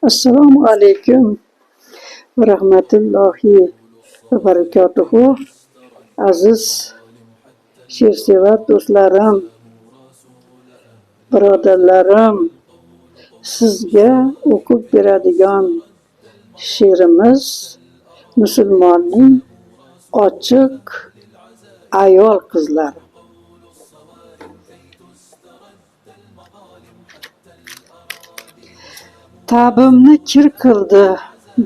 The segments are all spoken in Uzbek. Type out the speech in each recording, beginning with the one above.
Assalomu alaykum va rahmatullohi va barakatuhu. Aziz she'rsevar do'stlarim, birodarlarim, sizga o'qib beradigan she'rimiz musulmonning ochiq ayol qizlari. Ta'bimni kir qildi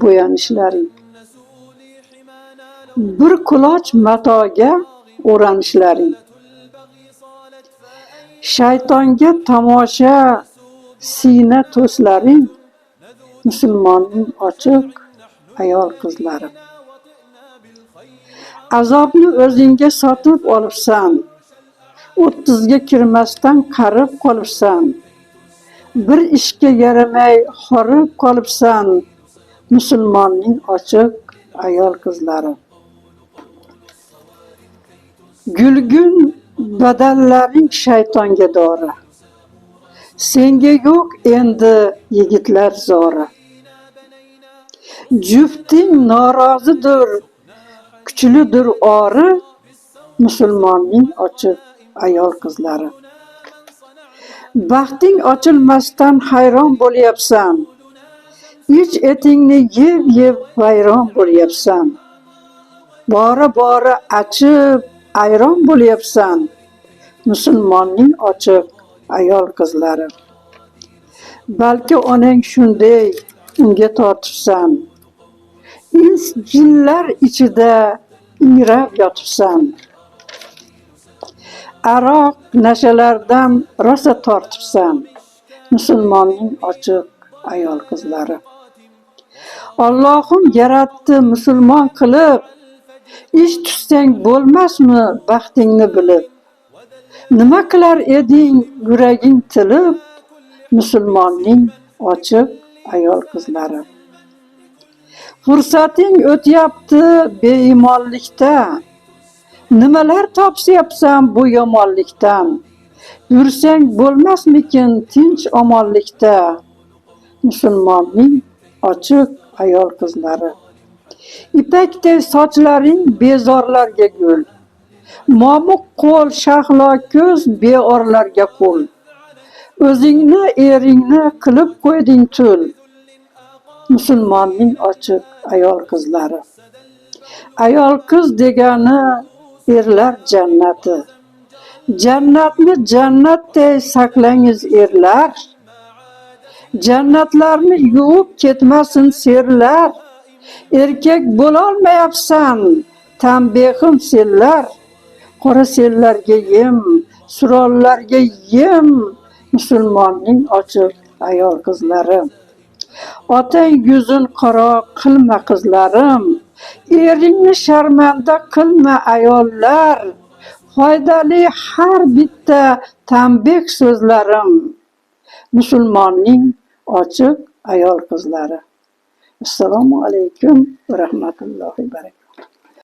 bo'yanishlaring, bir quloch matoga o'ranishlaring. Shaytonga tomosha siyna to'slaring, musulmonning ochiq ayol qizlari. Azobni o'zingga sotib olibsan, 30ga kirmasdan qarib qolibsan. Bir ishga yaramay horib qolibsan, musulmonning ochiq ayol qizlari. Gulgun badallaring shaytonga dori, senga yo'q endi yigitlar zori. Jufting norozidir, kuchlidir ori, musulmonning ochiq ayol qizlari. Baxting ochilmasdan hayron bo'lyapsan, ich etingni yeb vayron bo'lyapsan. Bora achib ayron bo'lyapsan, musulmonning ochiq ayol qizlari. Balki onang shunday, unga tortibsan, ins jinlar ichida ingrab yotibsan. Aroq nashalardan rosa tortibsan, musulmonning ochiq ayol qizlari. Allohim yaratdi musulmon qilib, ish tutsang bo'lmasmi baxtingni bilib? Nima qilar eding yuraging tilib, musulmonning ochiq ayol qizlari. Fursating o'tyapti beimonlikda, nimalar topsayapsan bu yomonlikdan? Yursang bo'lmasmikin tinch omonlikda, musulmonning ochiq ayol qizlari. Ipakday sochlaring bezorlarga gul, momiq qo'l shahlo ko'z beorlarga qo'l. O'zingni eringni qilib qo'yding tul, musulmonning ochiq ayol qizlari. Ayol qiz degani erlar jannati. Jannatni jannatday saqlangiz erlar. Jannatlarni yuvib ketmasin serlar. Erkak bo'lolmayapsan, tanbehim sellar. Qora sellarga yem, surollarga yem, musulmonning ochiq ayol qizlari. Otang yuzin qaro qilma qizlarim, eringni sharmanda qilma ayollar. Foydali har bitta tanbeh so'zlarim, musulmonning ochiq ayol qizlari. Assalomu alaykum va rahmatullohi va barakatuh.